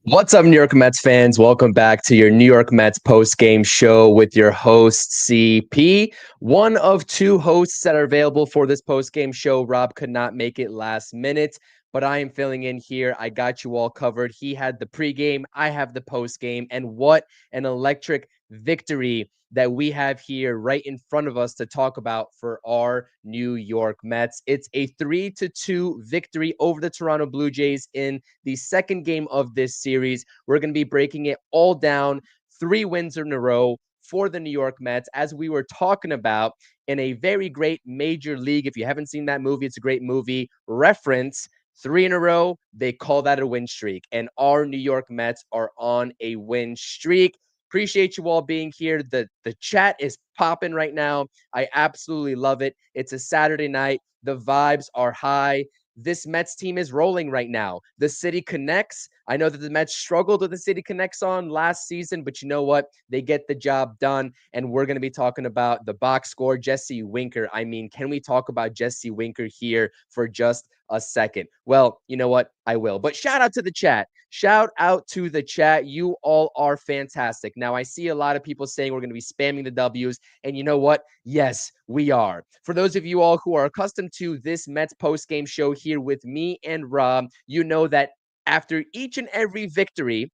What's up, New York Mets fans? Welcome back to your New York Mets post-game show with your host, CP. One of two hosts that are available for this post-game show. Rob could not make it last minute, but I am filling in here. I got you all covered. He had the pregame, I have the postgame, and what an electric victory that we have here right in front of us to talk about for our New York Mets. It's a 3-2 victory over the Toronto Blue Jays in the second game of this series. We're going to be breaking it all down. 3 wins in a row for the New York Mets, as we were talking about in a very great Major League. If you haven't seen that movie, it's a great movie reference. 3 in a row, they call that a win streak. And our New York Mets are on a win streak. Appreciate you all being here. The chat is popping right now. I absolutely love it. It's a Saturday night. The vibes are high. This Mets team is rolling right now. The City Connects. I know that the Mets struggled with the City Connects on last season, but you know what? They get the job done. And we're going to be talking about the box score, Jesse Winker. I mean, can we talk about Jesse Winker here for just a second? Well, you know what? I will. But shout out to the chat. Shout out to the chat. You all are fantastic. Now, I see a lot of people saying we're going to be spamming the W's. And you know what? Yes, we are. For those of you all who are accustomed to this Mets post-game show here with me and Rob, you know that after each and every victory,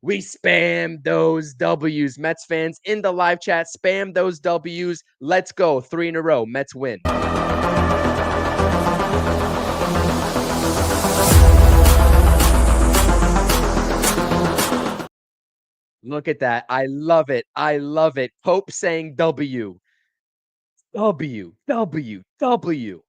we spam those W's. Mets fans in the live chat, spam those W's. Let's go. 3 in a row. Mets win. Look at that. I love it. I love it. Pope saying W. W, W, W,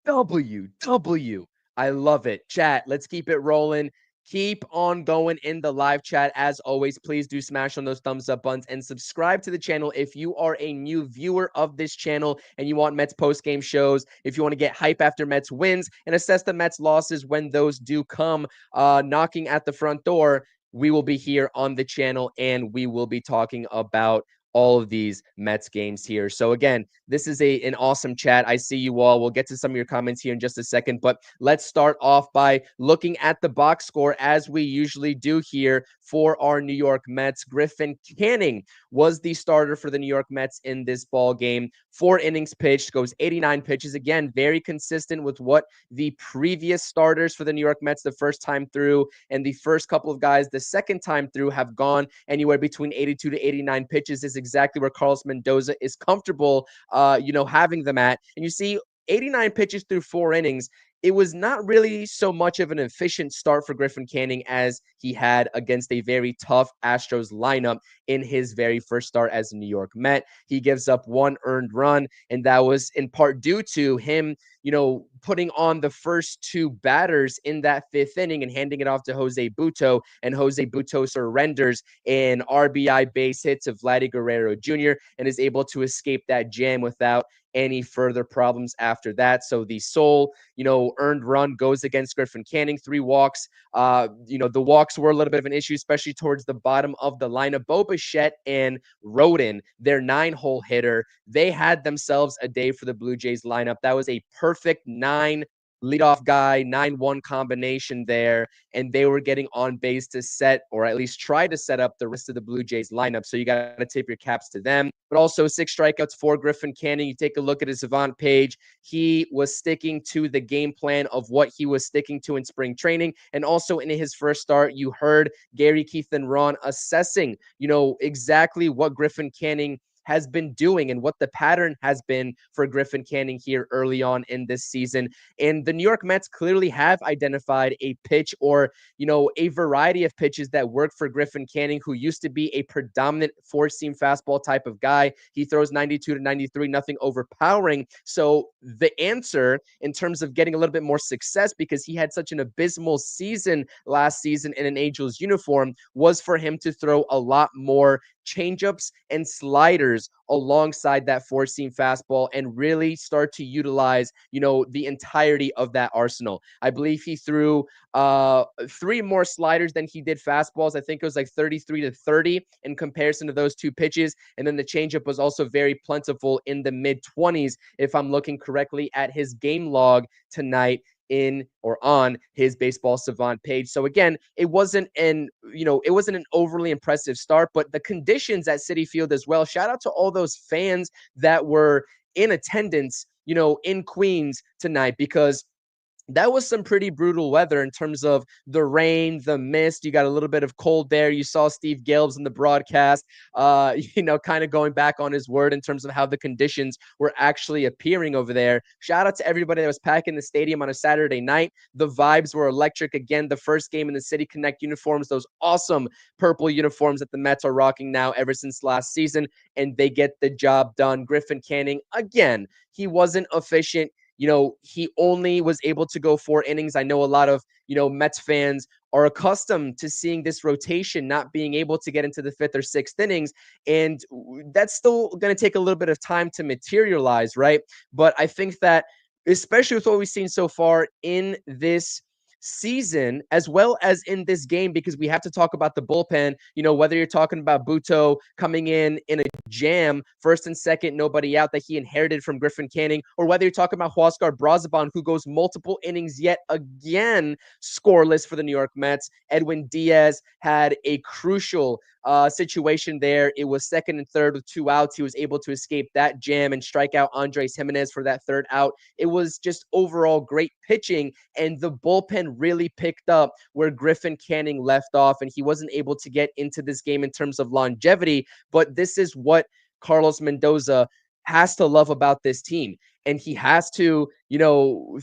W, W. I love it. Chat, let's keep it rolling. Keep on going in the live chat. As always, please do smash on those thumbs up buttons and subscribe to the channel if you are a new viewer of this channel and you want Mets post-game shows, if you want to get hype after Mets wins and assess the Mets losses when those do come knocking at the front door. We will be here on the channel and we will be talking about all of these Mets games here. So again, this is an awesome chat. I see you all. We'll get to some of your comments here in just a second, but let's start off by looking at the box score as we usually do here for our New York Mets. Griffin Canning was the starter for the New York Mets in this ball game. 4 innings pitched, goes 89 pitches. Again, very consistent with what the previous starters for the New York Mets the first time through and the first couple of guys the second time through have gone anywhere between 82 to 89 pitches. Is exactly where Carlos Mendoza is comfortable, having them at. And you see 89 pitches through 4 innings. It was not really so much of an efficient start for Griffin Canning as he had against a very tough Astros lineup in his very first start as a New York Met. He gives up 1 earned run, and that was in part due to him, putting on the first 2 batters in that 5th inning and handing it off to Jose Butto, and Jose Butto surrenders an RBI base hit to Vladdy Guerrero Jr. and is able to escape that jam without any further problems after that. So the sole, earned run goes against Griffin Canning. 3 walks. The walks were a little bit of an issue, especially towards the bottom of the lineup. Bo Bichette and Rodin, their 9-hole hitter, they had themselves a day for the Blue Jays lineup. That was a perfect 9 leadoff guy, 9-1 combination there, and they were getting on base to set, or at least try to set up the rest of the Blue Jays lineup. So you got to tip your caps to them. But also 6 strikeouts for Griffin Canning. You take a look at his Savant page. He was sticking to the game plan of what he was sticking to in spring training. And also in his first start, you heard Gary, Keith, and Ron assessing, exactly what Griffin Canning has been doing and what the pattern has been for Griffin Canning here early on in this season. And the New York Mets clearly have identified a pitch or, a variety of pitches that work for Griffin Canning, who used to be a predominant 4-seam fastball type of guy. He throws 92 to 93, nothing overpowering. So the answer in terms of getting a little bit more success, because he had such an abysmal season last season in an Angels uniform, was for him to throw a lot more changeups and sliders alongside that 4-seam fastball and really start to utilize, the entirety of that arsenal. I believe he threw 3 more sliders than he did fastballs. I think it was like 33 to 30 in comparison to those 2 pitches. And then the changeup was also very plentiful in the mid-20s, if I'm looking correctly at his game log tonight in or on his Baseball Savant page. So again, it wasn't an overly impressive start, but the conditions at Citi Field as well. Shout out to all those fans that were in attendance, in Queens tonight, because that was some pretty brutal weather in terms of the rain, the mist. You got a little bit of cold there. You saw Steve Gelbs in the broadcast, kind of going back on his word in terms of how the conditions were actually appearing over there. Shout out to everybody that was packing the stadium on a Saturday night. The vibes were electric. Again, the first game in the City Connect uniforms, those awesome purple uniforms that the Mets are rocking now ever since last season, and they get the job done. Griffin Canning, again, he wasn't efficient. He only was able to go 4 innings. I know a lot of, Mets fans are accustomed to seeing this rotation not being able to get into the 5th or 6th innings. And that's still going to take a little bit of time to materialize, right? But I think that, especially with what we've seen so far in this season, as well as in this game, because we have to talk about the bullpen, whether you're talking about Buto coming in a jam, first and second, nobody out, that he inherited from Griffin Canning, or whether you're talking about Huascar Brazaban, who goes multiple innings yet again scoreless for the New York Mets. Edwin Diaz had a crucial situation there. It was second and third with 2 outs. He was able to escape that jam and strike out Andres Jimenez for that 3rd out. It was just overall great pitching, and the bullpen really picked up where Griffin Canning left off, and he wasn't able to get into this game in terms of longevity. But this is what Carlos Mendoza has to love about this team. And he has to,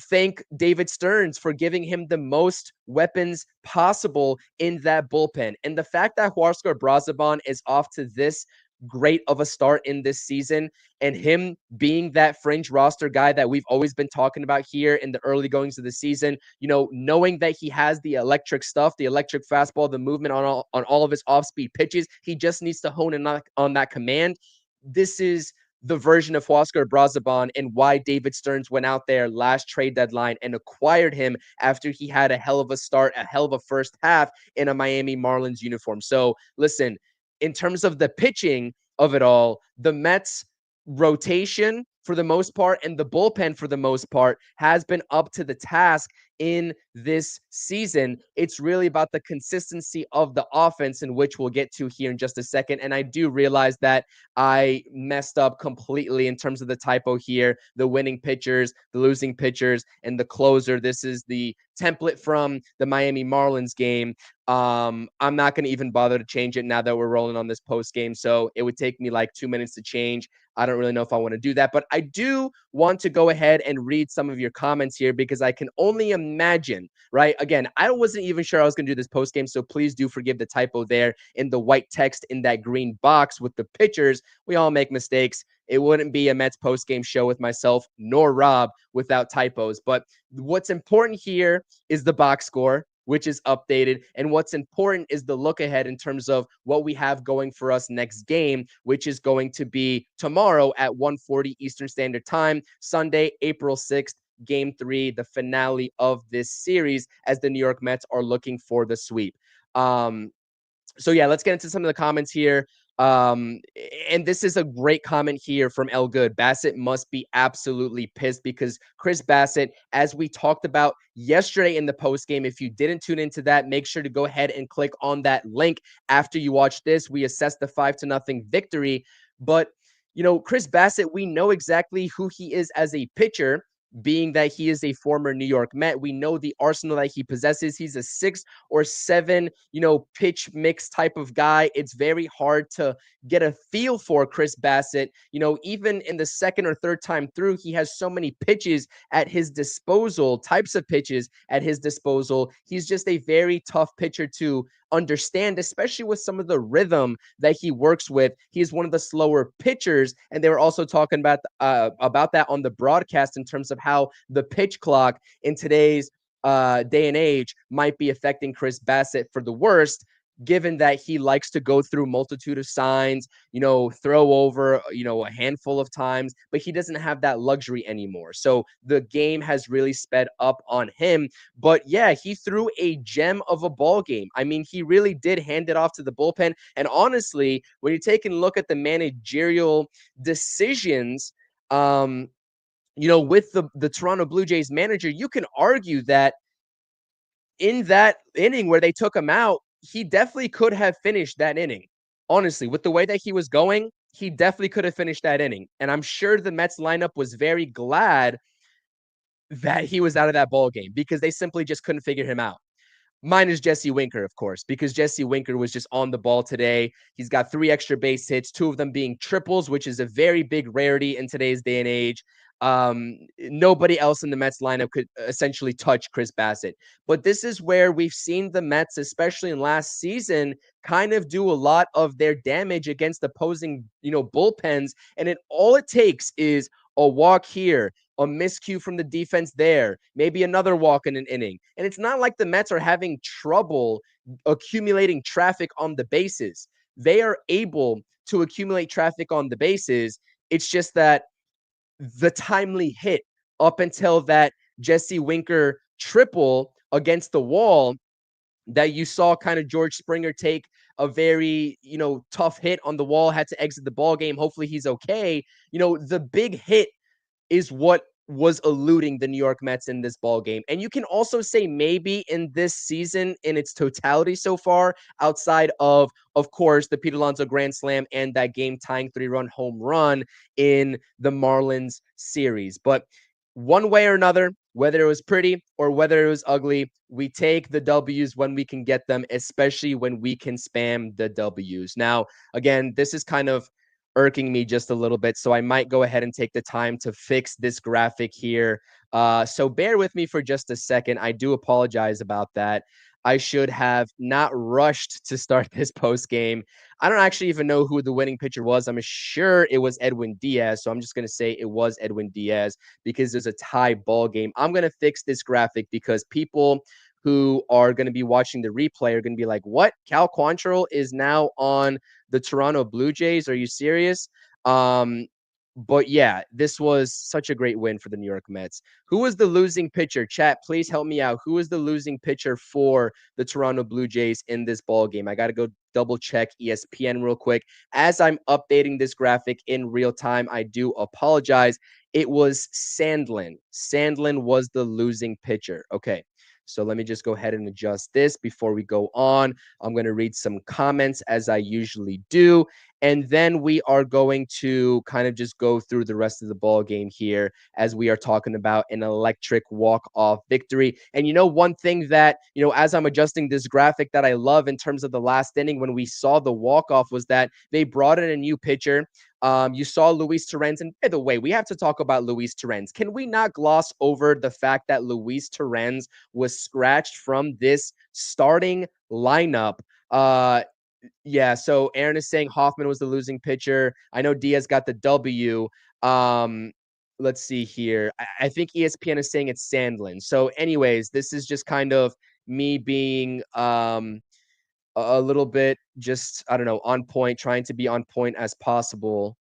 thank David Stearns for giving him the most weapons possible in that bullpen. And the fact that Huascar Brazaban is off to this great of a start in this season, and him being that fringe roster guy that we've always been talking about here in the early goings of the season, knowing that he has the electric stuff, the electric fastball, the movement on all of his off-speed pitches. He just needs to hone in on that command. This is the version of Huascar Brazaban, and why David Stearns went out there last trade deadline and acquired him after he had a hell of a start, a hell of a first half in a Miami Marlins uniform. So listen, in terms of the pitching of it all, the Mets rotation for the most part and the bullpen for the most part has been up to the task in this season. It's really about the consistency of the offense, in which we'll get to here in just a second. And I do realize that I messed up completely in terms of the typo here, the winning pitchers, the losing pitchers, and the closer. This is the template from the Miami Marlins game. I'm not going to even bother to change it now that we're rolling on this post game. So it would take me like 2 minutes to change. I don't really know if I want to do that, but I do want to go ahead and read some of your comments here, because I can only imagine, right? Again, I wasn't even sure I was going to do this post game, so please do forgive the typo there in the white text in that green box with the pictures. We all make mistakes. It wouldn't be a Mets post game show with myself nor Rob without typos. But what's important here is the box score, which is updated. And what's important is the look ahead in terms of what we have going for us next game, which is going to be tomorrow at 1:40 Eastern Standard Time, Sunday, April 6th, Game 3, the finale of this series, as the New York Mets are looking for the sweep. So yeah, let's get into some of the comments here. And this is a great comment here from El Good. Bassett must be absolutely pissed, because Chris Bassett, as we talked about yesterday in the post game, if you didn't tune into that, make sure to go ahead and click on that link after you watch this. We assessed the 5-0 victory, but Chris Bassett, we know exactly who he is as a pitcher, being that he is a former New York Met. We know the arsenal that he possesses. He's a 6 or 7, pitch mix type of guy. It's very hard to get a feel for Chris Bassett. Even in the second or third time through, he has so many pitches at his disposal, types of pitches at his disposal. He's just a very tough pitcher to understand, especially with some of the rhythm that he works with. He's one of the slower pitchers, and they were also talking about that on the broadcast in terms of how the pitch clock in today's day and age might be affecting Chris Bassett for the worst, given that he likes to go through multitude of signs, throw over, a handful of times, but he doesn't have that luxury anymore. So the game has really sped up on him. But yeah, he threw a gem of a ball game. I mean, he really did hand it off to the bullpen. And honestly, when you take a look at the managerial decisions, with the Toronto Blue Jays manager, you can argue that in that inning where they took him out, he definitely could have finished that inning. Honestly, with the way that he was going, he definitely could have finished that inning. And I'm sure the Mets lineup was very glad that he was out of that ball game because they simply just couldn't figure him out. Mine is Jesse Winker, of course, because Jesse Winker was just on the ball today. He's got 3 extra base hits, 2 of them being triples, which is a very big rarity in today's day and age. Nobody else in the Mets lineup could essentially touch Chris Bassett. But this is where we've seen the Mets, especially in last season, kind of do a lot of their damage against opposing, bullpens. And all it takes is a walk here, a miscue from the defense there, maybe another walk in an inning. And it's not like the Mets are having trouble accumulating traffic on the bases. They are able to accumulate traffic on the bases. It's just that the timely hit up until that Jesse Winker triple against the wall that you saw kind of George Springer take a very, tough hit on the wall, had to exit the ball game. Hopefully he's okay. The big hit is what was eluding the New York Mets in this ball game. And you can also say maybe in this season in its totality so far, outside of course, the Pete Alonso grand slam and that game tying 3-run home run in the Marlins series. But one way or another, whether it was pretty or whether it was ugly, we take the W's when we can get them, especially when we can spam the W's. Now, again, this is kind of irking me just a little bit. So I might go ahead and take the time to fix this graphic here. So bear with me for just a second. I do apologize about that. I should have not rushed to start this post game. I don't actually even know who the winning pitcher was. I'm sure it was Edwin Diaz. So I'm just going to say it was Edwin Diaz because there's a tie ball game. I'm going to fix this graphic because people who are going to be watching the replay are going to be like, what? Cal Quantrill is now on the Toronto Blue Jays. Are you serious? But yeah, this was such a great win for the New York Mets. Who was the losing pitcher? Chat, please help me out. Who was the losing pitcher for the Toronto Blue Jays in this ball game? I got to go double check ESPN real quick. As I'm updating this graphic in real time, I do apologize. It was Sandlin. Sandlin was the losing pitcher. Okay. So let me just go ahead and adjust this before we go on. I'm going to read some comments as I usually do. And then we are going to kind of just go through the rest of the ball game here as we are talking about an electric walk-off victory. And one thing that, as I'm adjusting this graphic that I love in terms of the last inning when we saw the walk-off was that they brought in a new pitcher. You saw Luis Torrens. And by the way, we have to talk about Luis Torrens. Can we not gloss over the fact that Luis Torrens was scratched from this starting lineup? Yeah, so Aaron is saying Hoffman was the losing pitcher. I know Diaz got the W. Let's see here. I think ESPN is saying it's Sandlin. So anyways, this is just kind of me being a little bit just, I don't know, on point, trying to be on point as possible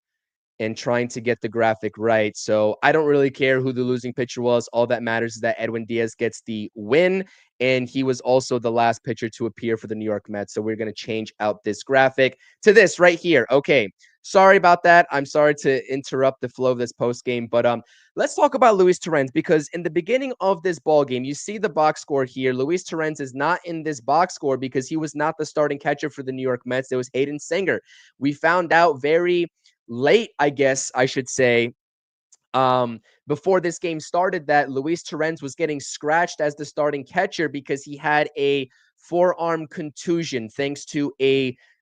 and trying to get the graphic right. So I don't really care who the losing pitcher was. All that matters is that Edwin Diaz gets the win, and he was also the last pitcher to appear for the New York Mets. So we're going to change out this graphic to this right here. Okay. Sorry about that. I'm sorry to interrupt the flow of this post game, but let's talk about Luis Torrens because in the beginning of this ball game, you see the box score here. Luis Torrens is not in this box score because he was not the starting catcher for the New York Mets. It was Hayden Singer. We found out very late, I guess I should say, before this game started that Luis Torrens was getting scratched as the starting catcher because he had a forearm contusion thanks to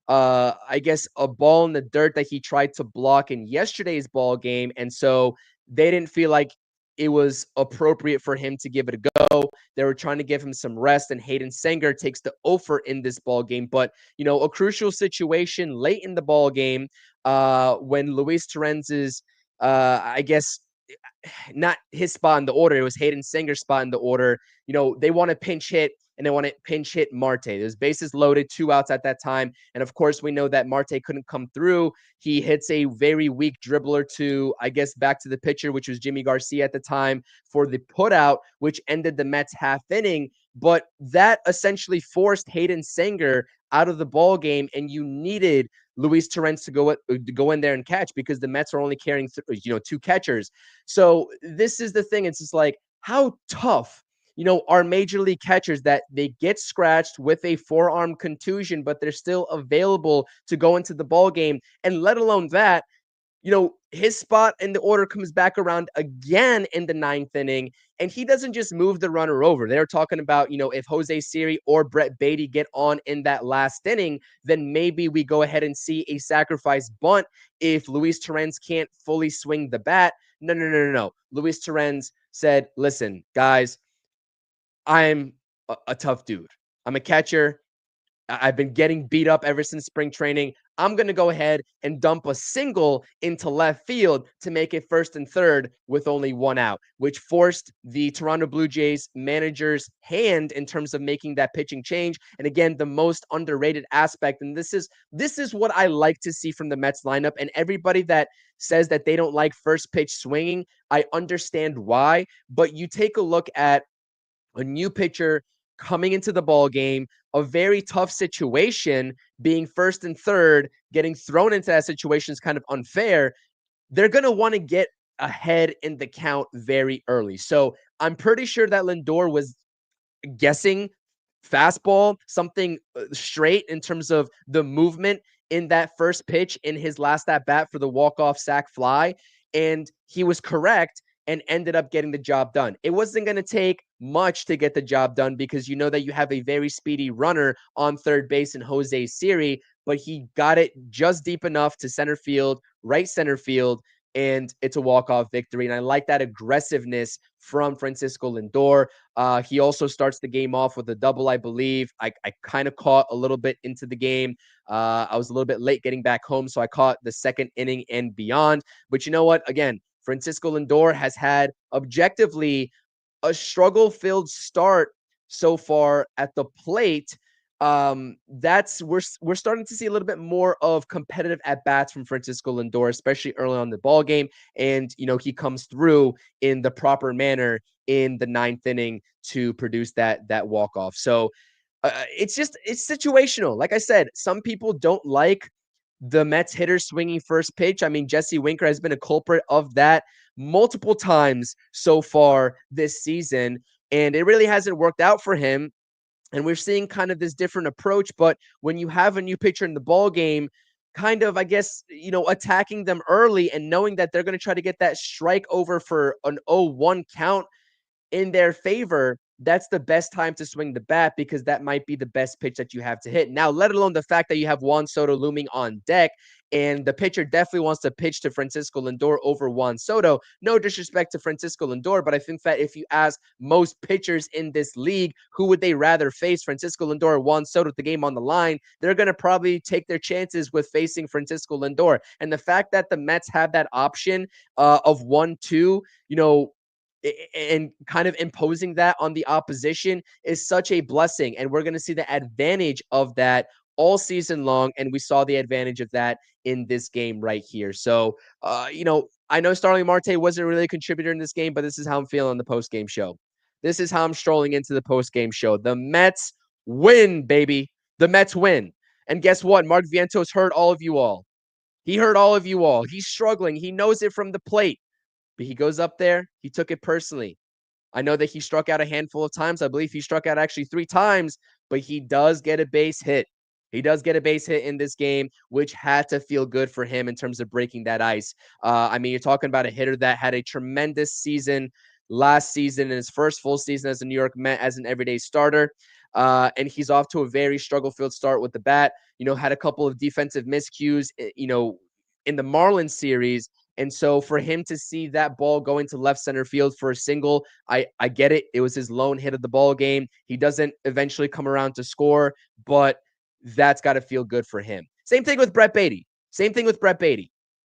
I guess a ball in the dirt that he tried to block in yesterday's ball game. And so they didn't feel like it was appropriate for him to give it a go. They were trying to give him some rest, and Hayden Sanger takes the offer in this ball game. But, a crucial situation late in the ball game when Luis Torrens is, I guess, not his spot in the order. It was Hayden Singer's spot in the order. They want to pinch hit and they want to pinch hit Marte. There's bases loaded, 2 outs at that time. And of course, we know that Marte couldn't come through. He hits a very weak dribbler to, I guess, back to the pitcher, which was Jimmy Garcia at the time for the putout, which ended the Mets half inning. But that essentially forced Hayden Singer out of the ball game, and you needed Luis Torrens to go in there and catch because the Mets are only carrying two catchers. So this is the thing. It's just like how tough are major league catchers that they get scratched with a forearm contusion, but they're still available to go into the ball game. And let alone that, his spot in the order comes back around again in the ninth inning, and he doesn't just move the runner over. They're talking about, if Jose Siri or Brett Beatty get on in that last inning, then maybe we go ahead and see a sacrifice bunt if Luis Torrens can't fully swing the bat. No, no, no, no, no. Luis Torrens said, listen, guys, I'm a tough dude. I'm a catcher. I've been getting beat up ever since spring training. I'm going to go ahead and dump a single into left field to make it first and third with only one out, which forced the Toronto Blue Jays manager's hand in terms of making that pitching change. And again, the most underrated aspect, and this is what I like to see from the Mets lineup. And everybody that says that they don't like first pitch swinging, I understand why. But you take a look at a new pitcher coming into the ball game, a very tough situation, being first and third, getting thrown into that situation is kind of unfair. They're going to want to get ahead in the count very early. So I'm pretty sure that Lindor was guessing fastball, something straight in terms of the movement in that first pitch in his last at bat for the walk-off sac fly. And he was correct and ended up getting the job done. It wasn't going to take much to get the job done because you know that you have a very speedy runner on third base in Jose Siri, but he got it just deep enough to center field, right center field, and it's a walk-off victory. And I like that aggressiveness from Francisco Lindor. He also starts the game off with a double, I believe. I kind of caught a little bit into the game. I was a little bit late getting back home, so I caught the second inning and beyond. But you know what? Again, Francisco Lindor has had objectively a struggle-filled start so far at the plate. That's we're starting to see a little bit more of competitive at bats from Francisco Lindor, especially early on in the ball game, and he comes through in the proper manner in the ninth inning to produce that walk off. So it's situational. Like I said, some people don't like the Mets hitter swinging first pitch. I mean, Jesse Winker has been a culprit of that multiple times so far this season, and it really hasn't worked out for him. And we're seeing kind of this different approach. But when you have a new pitcher in the ball game, kind of, I guess, attacking them early and knowing that they're going to try to get that strike over for an 0-1 count in their favor, that's the best time to swing the bat because that might be the best pitch that you have to hit. Now, let alone the fact that you have Juan Soto looming on deck, and the pitcher definitely wants to pitch to Francisco Lindor over Juan Soto. No disrespect to Francisco Lindor, but I think that if you ask most pitchers in this league who would they rather face, Francisco Lindor or Juan Soto with the game on the line, they're going to probably take their chances with facing Francisco Lindor. And the fact that the Mets have that option of 1-2, and kind of imposing that on the opposition is such a blessing. And we're going to see the advantage of that all season long. And we saw the advantage of that in this game right here. So, I know Starling Marte wasn't really a contributor in this game, but this is how I'm feeling on the post-game show. This is how I'm strolling into the post-game show. The Mets win, baby. The Mets win. And guess what? Mark Vientos heard all of you all. He heard all of you all. He's struggling. He knows it from the plate. But he goes up there. He took it personally. I know that he struck out a handful of times. I believe he struck out actually 3 times, but he does get a base hit. He does get a base hit in this game, which had to feel good for him in terms of breaking that ice. I mean, you're talking about a hitter that had a tremendous season last season in his first full season as a New York Met as an everyday starter. And he's off to a very struggle-filled start with the bat. Had a couple of defensive miscues, in the Marlins series. And so for him to see that ball go into left center field for a single, I get it. It was his lone hit of the ball game. He doesn't eventually come around to score, but that's got to feel good for him. Same thing with Brett Beatty.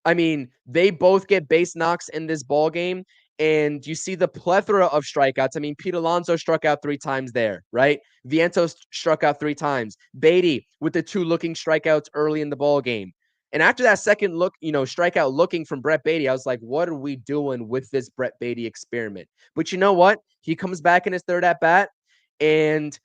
I mean, they both get base knocks in this ball game, and you see the plethora of strikeouts. I mean, Pete Alonso struck out 3 times there, right? Vientos struck out 3 times. Beatty with the 2 looking strikeouts early in the ball game. And after that second look, strikeout looking from Brett Beatty, I was like, what are we doing with this Brett Beatty experiment? But you know what? He comes back in his third at bat, and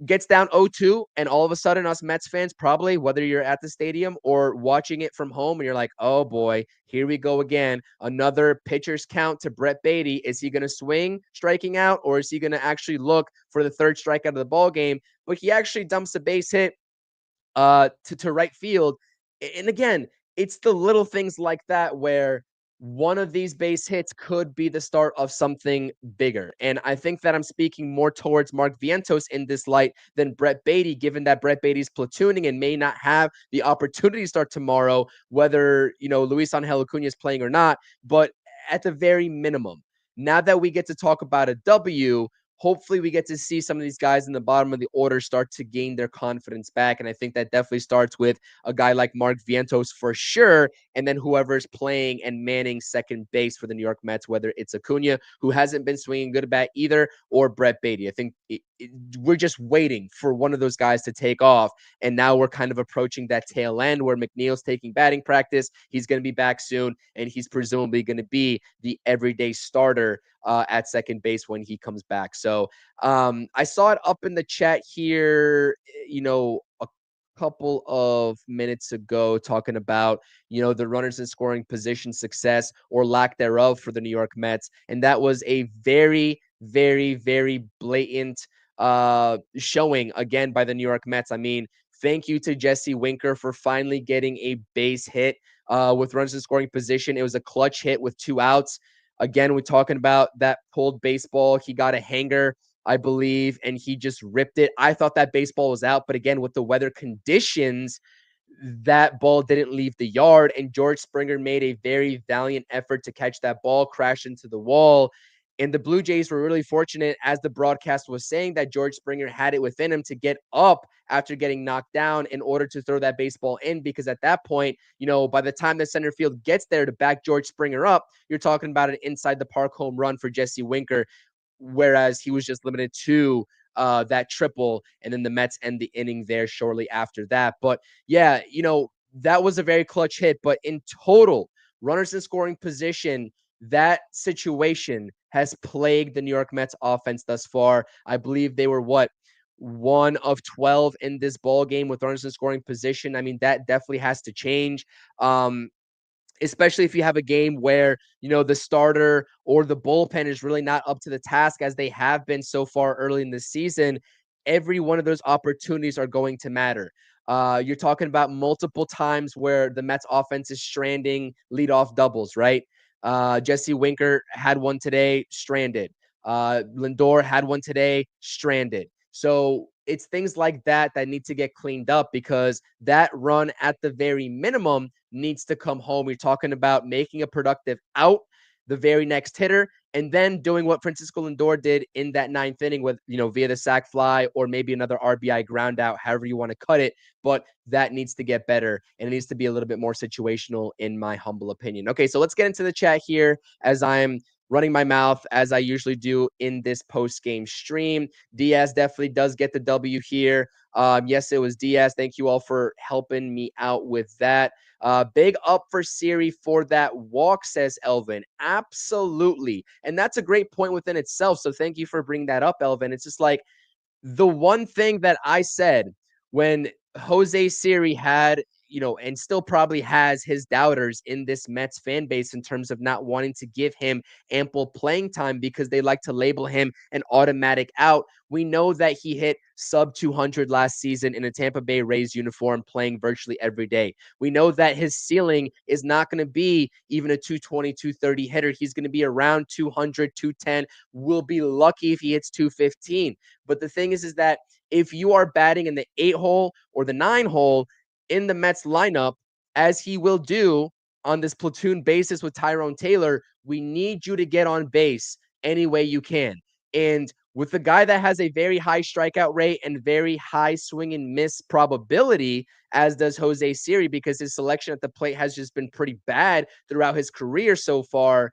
gets down 0-2, and all of a sudden us Mets fans, probably whether you're at the stadium or watching it from home, and you're like, oh boy, here we go again. Another pitcher's count to Brett Beatty. Is he going to swing striking out, or is he going to actually look for the third strikeout of the ball game? But he actually dumps a base hit to right field. And again, it's the little things like that where one of these base hits could be the start of something bigger. And I think that I'm speaking more towards Mark Vientos in this light than Brett Beatty, given that Brett Beatty's platooning and may not have the opportunity to start tomorrow, whether, Luis Angel Acuna is playing or not. But at the very minimum, now that we get to talk about a W, hopefully we get to see some of these guys in the bottom of the order start to gain their confidence back. And I think that definitely starts with a guy like Mark Vientos for sure. And then whoever's playing and manning second base for the New York Mets, whether it's Acuna, who hasn't been swinging good at bat either, or Brett Beatty. I think we're just waiting for one of those guys to take off. And now we're kind of approaching that tail end where McNeil's taking batting practice. He's going to be back soon, and he's presumably going to be the everyday starter at second base when he comes back. So I saw it up in the chat here, a couple of minutes ago, talking about, the runners in scoring position success or lack thereof for the New York Mets. And that was a very, very, very blatant showing again by the New York Mets. I mean, thank you to Jesse Winker for finally getting a base hit with runners in scoring position. It was a clutch hit with 2 outs. Again, we're talking about that pulled baseball. He got a hanger, I believe, and he just ripped it. I thought that baseball was out, but again, with the weather conditions, that ball didn't leave the yard, and George Springer made a very valiant effort to catch that ball, crash into the wall. And the Blue Jays were really fortunate, as the broadcast was saying, that George Springer had it within him to get up after getting knocked down in order to throw that baseball in. Because at that point, by the time the center field gets there to back George Springer up, you're talking about an inside the park home run for Jesse Winker, whereas he was just limited to that triple, and then the Mets end the inning there shortly after that. But yeah, that was a very clutch hit. But in total, runners in scoring position, that situation has plagued the New York Mets offense thus far. I believe they were 1 of 12 in this ball game with runners in scoring position. I mean, that definitely has to change. Especially if you have a game where, the starter or the bullpen is really not up to the task as they have been so far early in the season. Every one of those opportunities are going to matter. You're talking about multiple times where the Mets offense is stranding leadoff doubles, right? Jesse Winker had one today, stranded. Lindor had one today, stranded. So it's things like that that need to get cleaned up, because that run at the very minimum needs to come home. You're talking about making a productive out the very next hitter, and then doing what Francisco Lindor did in that 9th inning with, via the sac fly or maybe another RBI ground out, however you want to cut it. But that needs to get better, and it needs to be a little bit more situational, in my humble opinion. Okay, so let's get into the chat here as I'm running my mouth as I usually do in this post-game stream. Diaz definitely does get the W here. Yes, it was Diaz. Thank you all for helping me out with that. Big up for Siri for that walk, says Elvin. Absolutely. And that's a great point within itself. So thank you for bringing that up, Elvin. It's just like the one thing that I said when Jose Siri had, and still probably has his doubters in this Mets fan base in terms of not wanting to give him ample playing time because they like to label him an automatic out. We know that he hit sub 200 last season in a Tampa Bay Rays uniform, playing virtually every day. We know that his ceiling is not going to be even a 220, 230 hitter. He's going to be around 200, 210. We'll be lucky if he hits 215. But the thing is that if you are batting in the 8 hole or the 9 hole in the Mets lineup, as he will do on this platoon basis with Tyrone Taylor, we need you to get on base any way you can. And with the guy that has a very high strikeout rate and very high swing and miss probability, as does Jose Siri, because his selection at the plate has just been pretty bad throughout his career so far,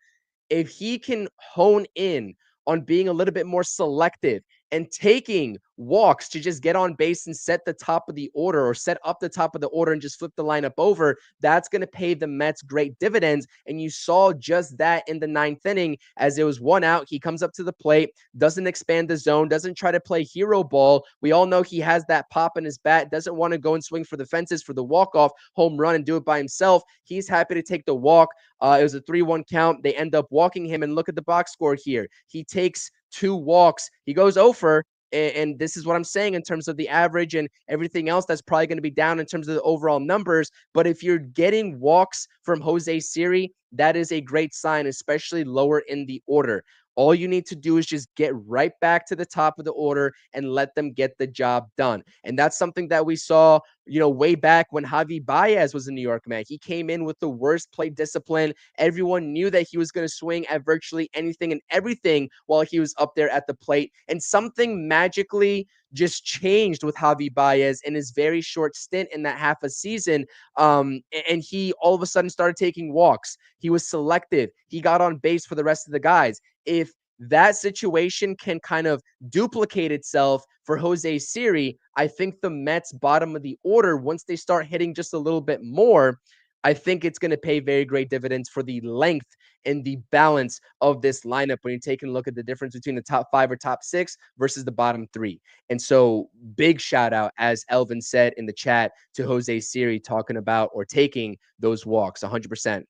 if he can hone in on being a little bit more selective and taking walks to just get on base and set the top of the order or set up the top of the order and just flip the lineup over, that's going to pay the Mets great dividends. And you saw just that in the ninth inning as it was one out. He comes up to the plate, doesn't expand the zone, doesn't try to play hero ball. We all know he has that pop in his bat, doesn't want to go and swing for the fences for the walk-off home run and do it by himself. He's happy to take the walk. It was a 3-1 count. They end up walking him, and look at the box score here. He takes 2 walks. He goes over, and this is what I'm saying in terms of the average and everything else. That's probably going to be down in terms of the overall numbers. But if you're getting walks from Jose Siri, that is a great sign, especially lower in the order. All you need to do is just get right back to the top of the order and let them get the job done. And that's something that we saw, way back when Javi Baez was a New York Met. He came in with the worst play discipline. Everyone knew that he was going to swing at virtually anything and everything while he was up there at the plate. And something magically just changed with Javi Baez in his very short stint in that half a season. And he all of a sudden started taking walks. He was selective. He got on base for the rest of the guys. If that situation can kind of duplicate itself for Jose Siri, I think the Mets bottom of the order, once they start hitting just a little bit more, I think it's going to pay very great dividends for the length and the balance of this lineup when you're taking a look at the difference between the top 5 or top 6 versus the bottom 3. And so big shout out, as Elvin said in the chat, to Jose Siri talking about or taking those walks. 100%.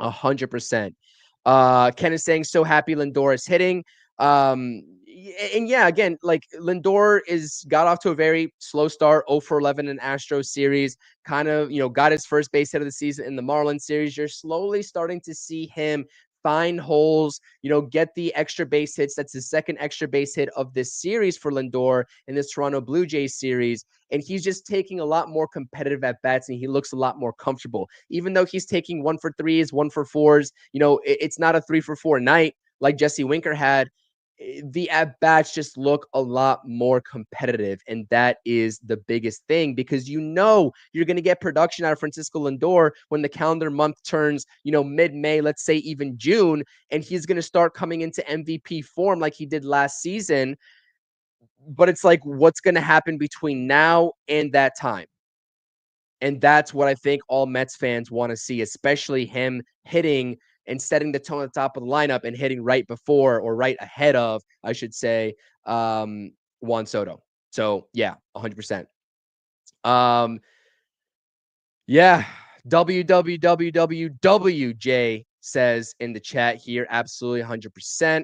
100%. Ken is saying, so happy Lindor is hitting. And yeah, again, like Lindor got off to a very slow start, 0 for 11 in Astros series, kind of, got his first base hit of the season in the Marlins series. You're slowly starting to see him find holes, get the extra base hits. That's his second extra base hit of this series for Lindor in this Toronto Blue Jays series. And he's just taking a lot more competitive at bats, and he looks a lot more comfortable. Even though he's taking 1 for 3s, 1 for 4s, it's not a 3 for 4 night like Jesse Winker had. The at bats just look a lot more competitive, and that is the biggest thing, because you're going to get production out of Francisco Lindor when the calendar month turns, mid-May, let's say even June, and he's going to start coming into MVP form like he did last season. But it's like, what's going to happen between now and that time? And that's what I think all Mets fans want to see, especially him hitting and setting the tone at the top of the lineup and hitting right before, or right ahead of, I should say, Juan Soto. So yeah, 100%. Yeah, WWWWJ says in the chat here, absolutely 100%.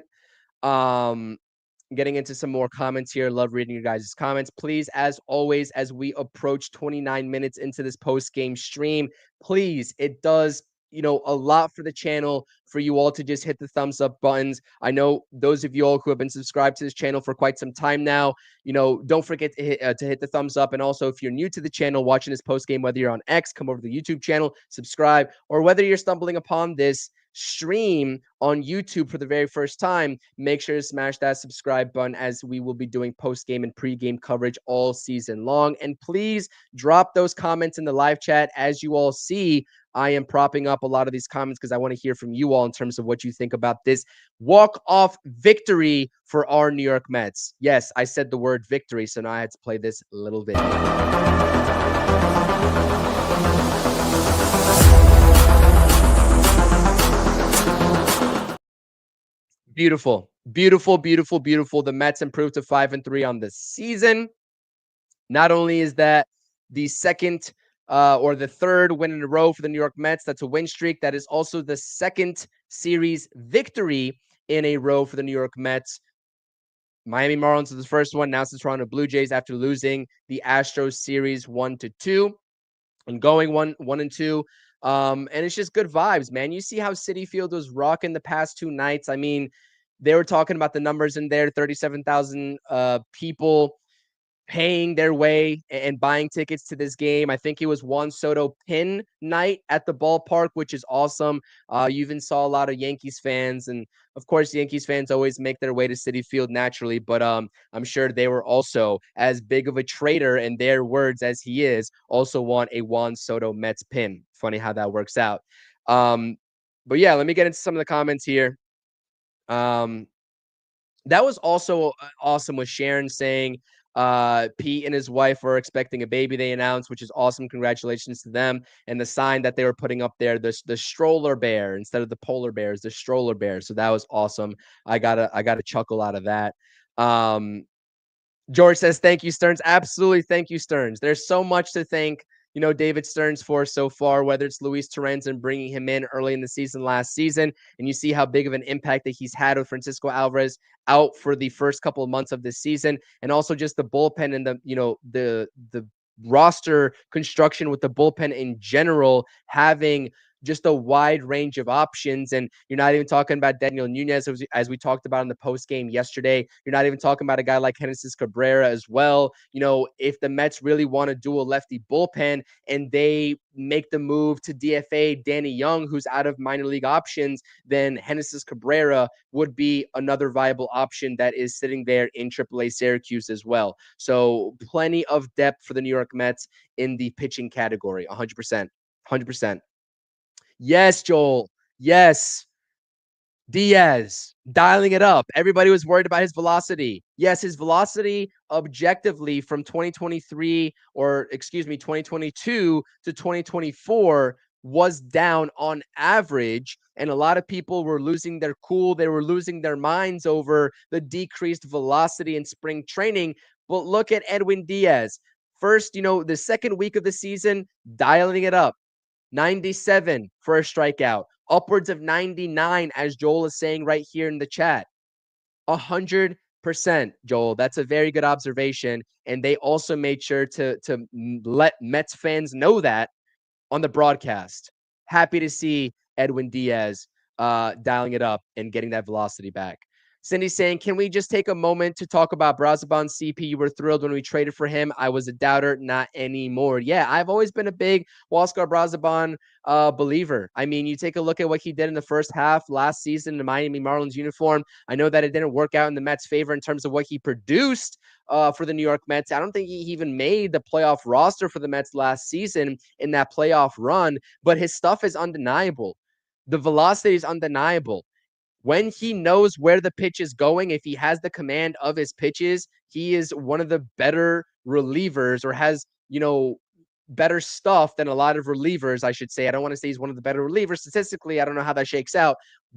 Getting into some more comments here. Love reading you guys' comments. Please, as always, as we approach 29 minutes into this post-game stream, please, it does, a lot for the channel for you all to just hit the thumbs up buttons. I know those of you all who have been subscribed to this channel for quite some time now, don't forget to hit the thumbs up. And also, if you're new to the channel watching this post-game, whether you're on X, come over to the YouTube channel, subscribe, or whether you're stumbling upon this stream on YouTube for the very first time, make sure to smash that subscribe button, as we will be doing post-game and pre-game coverage all season long. And please drop those comments in the live chat. As you all see, I am propping up a lot of these comments because I want to hear from you all in terms of what you think about this walk-off victory for our New York Mets. Yes, I said the word victory, so now I had to play this little video. Beautiful, beautiful, beautiful, beautiful. The Mets improved to 5-3 on the season. Not only is that the second or the third win in a row for the New York Mets, that's a win streak. That is also the second series victory in a row for the New York Mets. Miami Marlins is the first one. Now it's the Toronto Blue Jays after losing the Astros series 1-2 and going 1-2. And it's just good vibes, man. You see how Citi Field was rocking the past 2 nights. I mean, they were talking about the numbers in there, 37,000 people paying their way and buying tickets to this game. I think it was Juan Soto pin night at the ballpark, which is awesome. You even saw a lot of Yankees fans, and of course, Yankees fans always make their way to Citi Field naturally, but I'm sure they were also, as big of a traitor in their words as he is, also want a Juan Soto Mets pin. Funny how that works out. But yeah, let me get into some of the comments here. That was also awesome with Sharon saying Pete and his wife were expecting a baby, they announced, which is awesome. Congratulations to them. And the sign that they were putting up there, the stroller bear instead of the polar bears, the stroller bear. So that was awesome. I got a chuckle out of that. George says, thank you, Stearns. Absolutely. Thank you, Stearns. There's so much to thank, David Stearns for so far, whether it's Luis Torrens and bringing him in early in the season last season. And you see how big of an impact that he's had with Francisco Alvarez out for the first couple of months of this season. And also just the bullpen and the roster construction with the bullpen in general, having just a wide range of options. And you're not even talking about Daniel Nunez, as we talked about in the post game yesterday. You're not even talking about a guy like Genesis Cabrera as well. If the Mets really want to do a lefty bullpen and they make the move to DFA Danny Young, who's out of minor league options, then Genesis Cabrera would be another viable option that is sitting there in AAA Syracuse as well. So plenty of depth for the New York Mets in the pitching category, 100%. 100%. Yes, Joel. Yes. Diaz dialing it up. Everybody was worried about his velocity. Yes, his velocity objectively from 2023 or 2022 to 2024 was down on average. And a lot of people were losing their cool. They were losing their minds over the decreased velocity in spring training. But look at Edwin Diaz. First, the second week of the season, dialing it up. 97 for a strikeout, upwards of 99, as Joel is saying right here in the chat. 100%, Joel. That's a very good observation. And they also made sure to let Mets fans know that on the broadcast. Happy to see Edwin Diaz dialing it up and getting that velocity back. Cindy saying, can we just take a moment to talk about Brazaban CP? You were thrilled when we traded for him. I was a doubter, not anymore. Yeah, I've always been a big Huascar Brazaban believer. I mean, you take a look at what he did in the first half last season in the Miami Marlins uniform. I know that it didn't work out in the Mets' favor in terms of what he produced for the New York Mets. I don't think he even made the playoff roster for the Mets last season in that playoff run, but his stuff is undeniable. The velocity is undeniable. When he knows where the pitch is going, if he has the command of his pitches, he is one of the better relievers, or has, better stuff than a lot of relievers, I should say. I don't want to say he's one of the better relievers statistically. I don't know how that shakes out,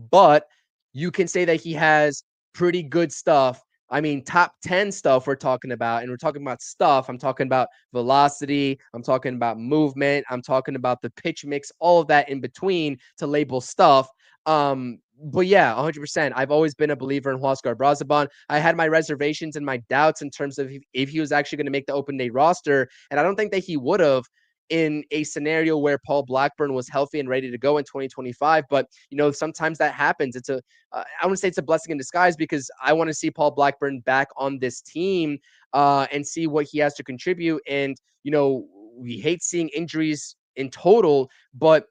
but you can say that he has pretty good stuff. I mean, top 10 stuff we're talking about, and we're talking about stuff. I'm talking about velocity. I'm talking about movement. I'm talking about the pitch mix, all of that in between to label stuff. But yeah, 100%. I've always been a believer in Huascar Brazaban. I had my reservations and my doubts in terms of if he was actually going to make the open day roster. And I don't think that he would have in a scenario where Paul Blackburn was healthy and ready to go in 2025. But, sometimes that happens. I want to say it's a blessing in disguise, because I want to see Paul Blackburn back on this team and see what he has to contribute. And, we hate seeing injuries in total, but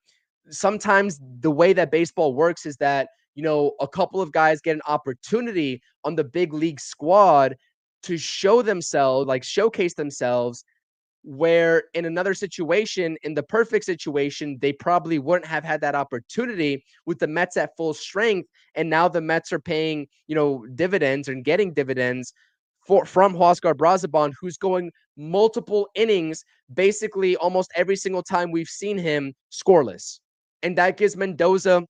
sometimes the way that baseball works is that, a couple of guys get an opportunity on the big league squad to showcase themselves, where in another situation, in the perfect situation, they probably wouldn't have had that opportunity with the Mets at full strength. And now the Mets are paying, dividends and getting dividends from Huascar Brazaban, who's going multiple innings, basically almost every single time we've seen him scoreless. And that gives Mendoza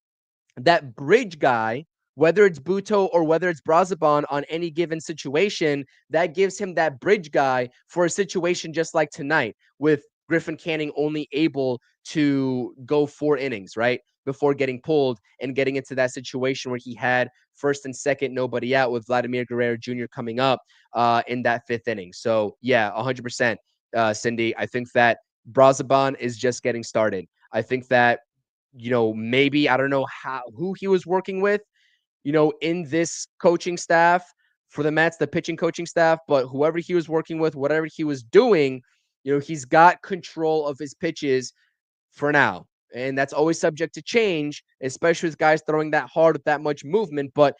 that bridge guy, whether it's Buto or whether it's Brazaban on any given situation, that gives him that bridge guy for a situation just like tonight, with Griffin Canning only able to go 4 innings, right? Before getting pulled and getting into that situation where he had first and second, nobody out, with Vladimir Guerrero Jr. coming up in that 5th inning. So yeah, 100%, Cindy. I think that Brazaban is just getting started. I think that, maybe, I don't know who he was working with, in this coaching staff for the Mets, the pitching coaching staff, but whoever he was working with, whatever he was doing, he's got control of his pitches for now. And that's always subject to change, especially with guys throwing that hard with that much movement. But,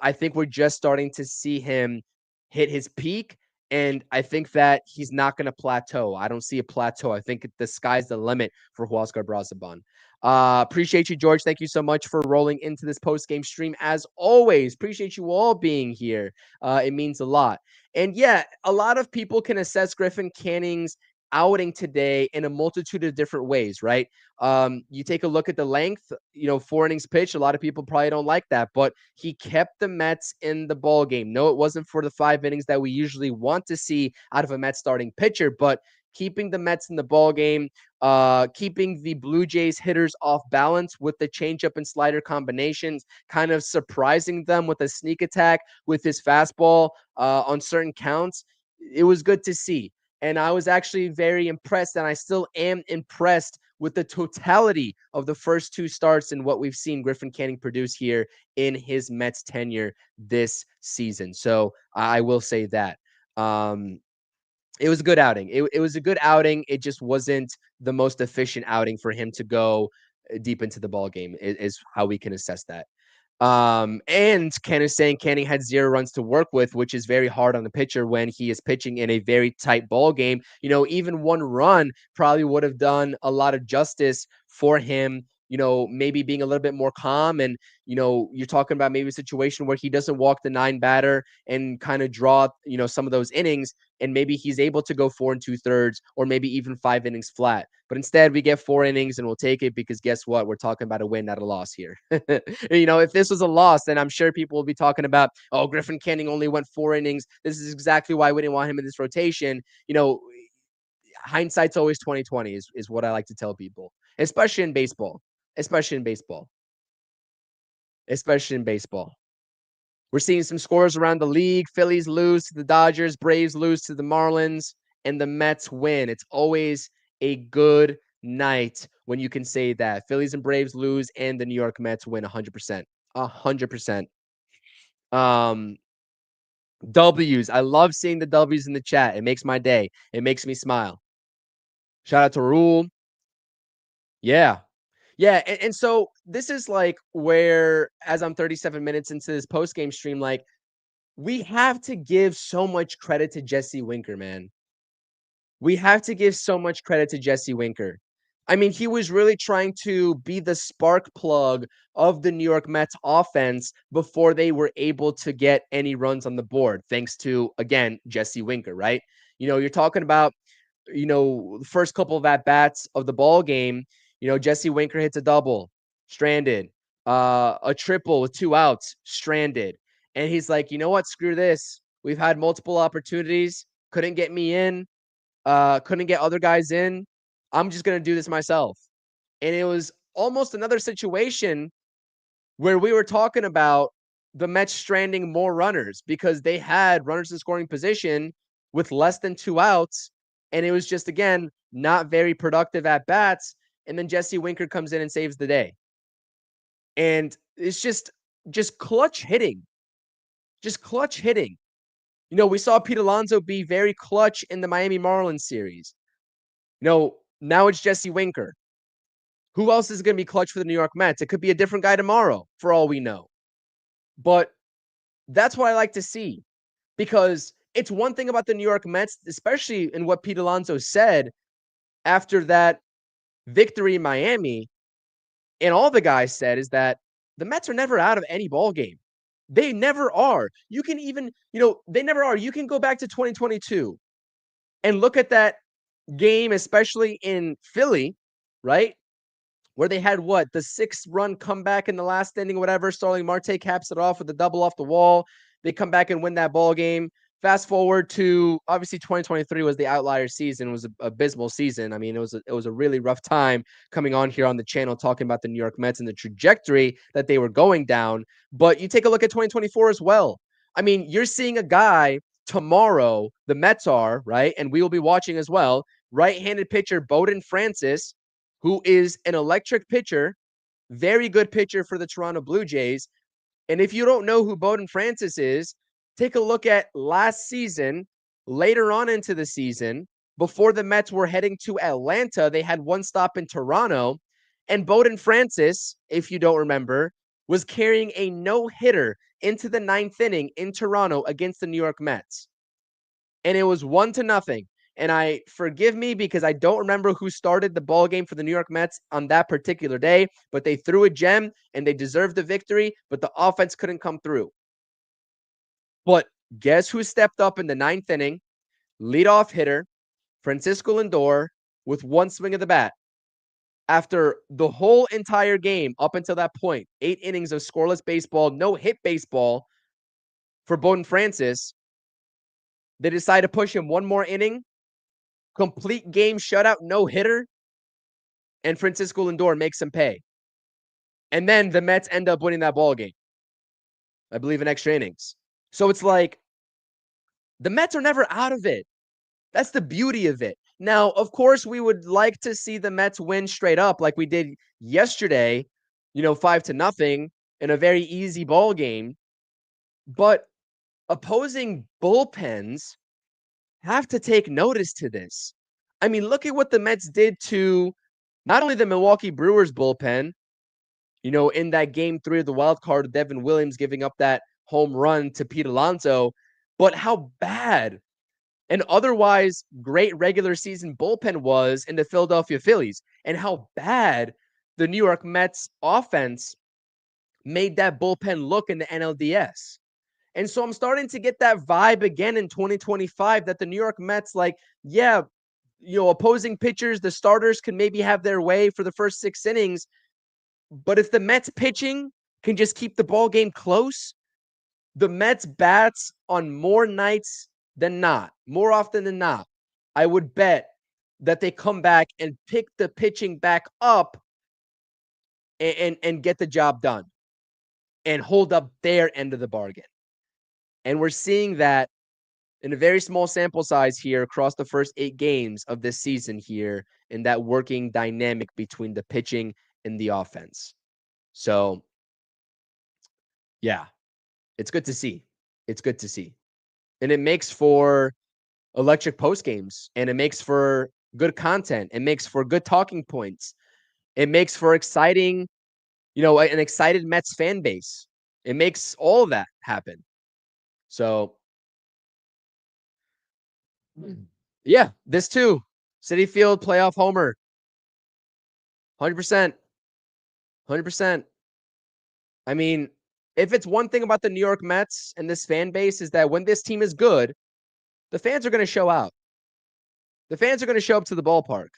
I think we're just starting to see him hit his peak. And I think that he's not going to plateau. I don't see a plateau. I think the sky's the limit for Huascar Brazaban. Appreciate you, George. Thank you so much for rolling into this post-game stream. As always, appreciate you all being here. It means a lot. And yeah, a lot of people can assess Griffin Canning's outing today in a multitude of different ways, right? You take a look at the length, 4 innings pitch. A lot of people probably don't like that, but he kept the Mets in the ball game. No, it wasn't for the 5 innings that we usually want to see out of a Mets starting pitcher, but keeping the Mets in the ball game, keeping the Blue Jays hitters off balance with the changeup and slider combinations, kind of surprising them with a sneak attack with his fastball on certain counts. It was good to see. And I was actually very impressed, and I still am impressed with the totality of the first 2 starts and what we've seen Griffin Canning produce here in his Mets tenure this season. So I will say that. It was a good outing. It was a good outing. It just wasn't the most efficient outing for him to go deep into the ball game, is how we can assess that. And Ken is saying Canning had 0 runs to work with, which is very hard on the pitcher when he is pitching in a very tight ball game. Even 1 run probably would have done a lot of justice for him. Maybe being a little bit more calm, and you're talking about maybe a situation where he doesn't walk the 9 batter and kind of draw some of those innings, and maybe he's able to go 4 2/3 or maybe even 5 innings flat. But instead, we get 4 innings, and we'll take it because guess what? We're talking about a win, not a loss here. If this was a loss, then I'm sure people will be talking about, oh, Griffin Canning only went 4 innings. This is exactly why we didn't want him in this rotation. Hindsight's always 2020 is what I like to tell people, especially in baseball. Especially in baseball. Especially in baseball. We're seeing some scores around the league. Phillies lose to the Dodgers, Braves lose to the Marlins, and the Mets win. It's always a good night when you can say that. Phillies and Braves lose, and the New York Mets win 100%. 100%. W's. I love seeing the W's in the chat. It makes my day. It makes me smile. Shout out to Rule. Yeah. Yeah. And so this is like where, as I'm 37 minutes into this post game stream, like, we have to give so much credit to Jesse Winker, man. We have to give so much credit to Jesse Winker. I mean, he was really trying to be the spark plug of the New York Mets offense before they were able to get any runs on the board, thanks to, again, Jesse Winker, right? You're talking about, the first couple of at bats of the ball game, Jesse Winker hits a double, stranded, a triple with 2 outs, stranded. And he's like, you know what? Screw this. We've had multiple opportunities, couldn't get me in, couldn't get other guys in. I'm just going to do this myself. And it was almost another situation where we were talking about the Mets stranding more runners because they had runners in scoring position with less than 2 outs. And it was just, again, not very productive at bats. And then Jesse Winker comes in and saves the day. And it's just clutch hitting. Just clutch hitting. We saw Pete Alonso be very clutch in the Miami Marlins series. Now it's Jesse Winker. Who else is going to be clutch for the New York Mets? It could be a different guy tomorrow, for all we know. But that's what I like to see, because it's one thing about the New York Mets, especially in what Pete Alonso said after that victory in Miami, and all the guys said, is that the Mets are never out of any ball game. They never are. You can even, they never are. You can go back to 2022 and look at that game, especially in Philly, right? Where they had the 6-run comeback in the last inning, whatever. Starling Marte caps it off with a double off the wall. They come back and win that ball game. Fast forward to, obviously, 2023 was the outlier season. It was an abysmal season. I mean, it was a really rough time coming on here on the channel talking about the New York Mets and the trajectory that they were going down. But you take a look at 2024 as well. I mean, you're seeing a guy tomorrow, the Mets are, right? And we will be watching as well. Right-handed pitcher Bowden Francis, who is an electric pitcher, very good pitcher for the Toronto Blue Jays. And if you don't know who Bowden Francis is, take a look at last season, later on into the season, before the Mets were heading to Atlanta. They had 1 stop in Toronto. And Bowden Francis, if you don't remember, was carrying a no-hitter into the 9th inning in Toronto against the New York Mets. and it was 1-0. And I forgive me because I don't remember who started the ball game for the New York Mets on that particular day, but they threw a gem and they deserved the victory, but the offense couldn't come through. But guess who stepped up in the 9th inning? Leadoff hitter, Francisco Lindor, with one swing of the bat. After the whole entire game up until that point, 8 innings of scoreless baseball, no hit baseball for Bowden Francis, they decide to push him one more inning, complete game shutout, no hitter, and Francisco Lindor makes him pay. And then the Mets end up winning that ball game, I believe, in extra innings. So it's like the Mets are never out of it. That's the beauty of it. Now, of course, we would like to see the Mets win straight up like we did yesterday, 5-0 in a very easy ball game. But opposing bullpens have to take notice to this. I mean, look at what the Mets did to not only the Milwaukee Brewers bullpen, in that game 3 of the wild card, Devin Williams giving up that home run to Pete Alonso, but how bad an otherwise great regular season bullpen was in the Philadelphia Phillies, and how bad the New York Mets offense made that bullpen look in the NLDS. And so I'm starting to get that vibe again in 2025 that the New York Mets, opposing pitchers, the starters can maybe have their way for the first 6 innings. But if the Mets pitching can just keep the ball game close, the Mets bats on more nights than not, more often than not, I would bet that they come back and pick the pitching back up and get the job done and hold up their end of the bargain. And we're seeing that in a very small sample size here across the first 8 games of this season here in that working dynamic between the pitching and the offense. So, yeah, it's good to see. It's good to see. And it makes for electric post games, and it makes for good content. It makes for good talking points. It makes for exciting, an excited Mets fan base. It makes all of that happen. So, yeah, this too. Citi Field playoff homer. 100%. 100%. I mean, if it's one thing about the New York Mets and this fan base is that when this team is good, the fans are going to show out. The fans are going to show up to the ballpark.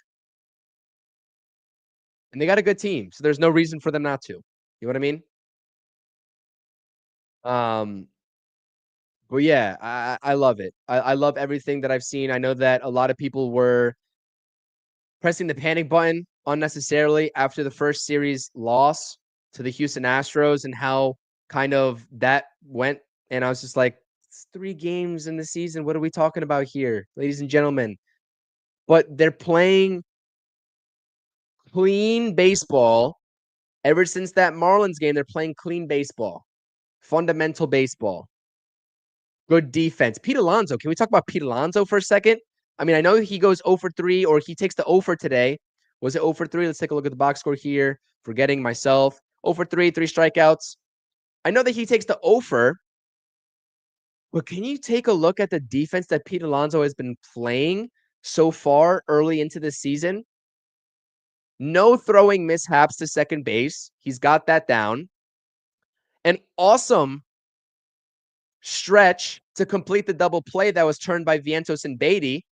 And they got a good team, so there's no reason for them not to. You know what I mean? But yeah, I love it. I love everything that I've seen. I know that a lot of people were pressing the panic button unnecessarily after the first series loss to the Houston Astros and how kind of that went. And I was just like, it's 3 games in the season. What are we talking about here, ladies and gentlemen? But they're playing clean baseball. Ever since that Marlins game, they're playing clean baseball, fundamental baseball, good defense. Pete Alonso, can we talk about Pete Alonso for a second? I mean, I know he goes 0 for 3, or he takes the 0 for today. Was it 0 for 3? Let's take a look at the box score here. Forgetting myself. 0 for 3, 3 strikeouts. I know that he takes the 0 for, but can you take a look at the defense that Pete Alonso has been playing so far early into the season? No throwing mishaps to second base. He's got that down. An awesome stretch to complete the double play that was turned by Vientos and Beatty.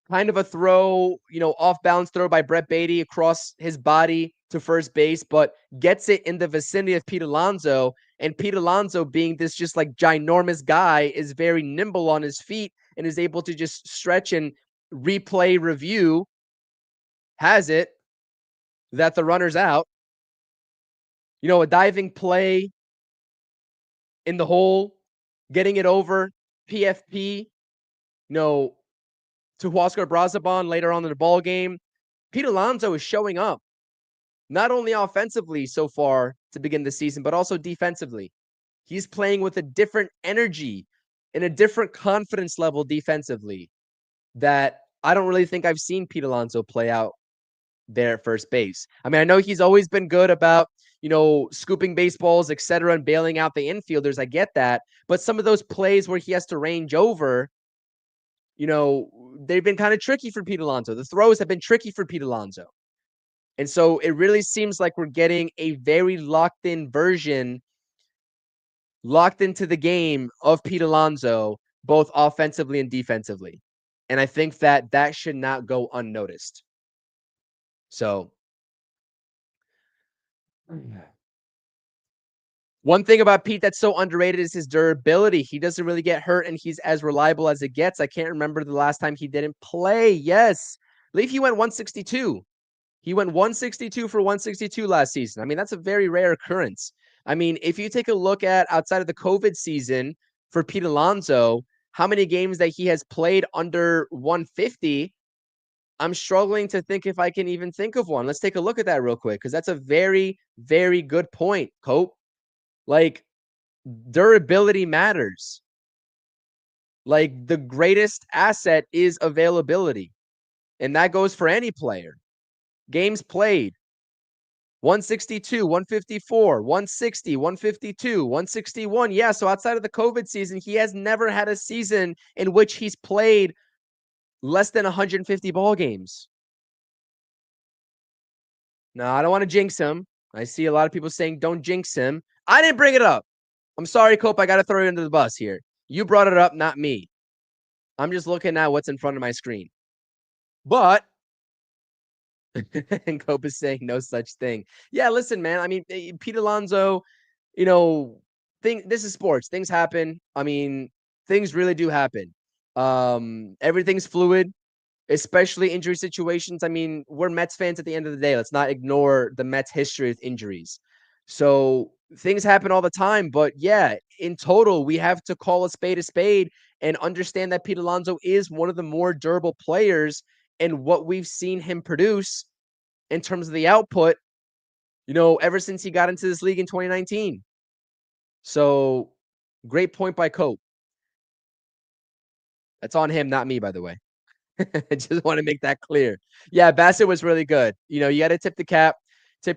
Kind of a throw, off balance throw by Brett Beatty across his body to first base, but gets it in the vicinity of Pete Alonso. And Pete Alonso, being this just like ginormous guy, is very nimble on his feet and is able to just stretch and replay review. Has it that the runner's out. A diving play in the hole, getting it over, PFP, to Huascar Brazaban later on in the ball game. Pete Alonso is showing up, not only offensively so far to begin the season, but also defensively. He's playing with a different energy and a different confidence level defensively that I don't really think I've seen Pete Alonso play out there at first base. I mean, I know he's always been good about, scooping baseballs, etc., and bailing out the infielders. I get that. But some of those plays where he has to range over, they've been kind of tricky for Pete Alonso. The throws have been tricky for Pete Alonso. And so it really seems like we're getting a very locked into the game of Pete Alonso, both offensively and defensively. And I think that should not go unnoticed. So one thing about Pete that's so underrated is his durability. He doesn't really get hurt, and he's as reliable as it gets. I can't remember the last time he didn't play. Yes. I believe he went 162. He went 162 for 162 last season. I mean, that's a very rare occurrence. I mean, if you take a look at outside of the COVID season for Pete Alonso, how many games that he has played under 150, I'm struggling to think if I can even think of one. Let's take a look at that real quick, because that's a very, very good point, Cope. Like, durability matters. Like, the greatest asset is availability, and that goes for any player. Games played, 162, 154, 160, 152, 161. Yeah, so outside of the COVID season, he has never had a season in which he's played less than 150 ball games. No, I don't want to jinx him. I see a lot of people saying don't jinx him. I didn't bring it up. I'm sorry, Cope. I got to throw you under the bus here. You brought it up, not me. I'm just looking at what's in front of my screen. But and Cope is saying no such thing. Yeah, listen, man. I mean, Pete Alonso, this is sports. Things happen. I mean, things really do happen. Everything's fluid, especially injury situations. I mean, we're Mets fans at the end of the day. Let's not ignore the Mets history with injuries. So things happen all the time. But yeah, in total, we have to call a spade and understand that Pete Alonso is one of the more durable players, and what we've seen him produce in terms of the output, ever since he got into this league in 2019. So great point by Cope. That's on him, not me, by the way. I just want to make that clear. Yeah, Bassett was really good. You got to tip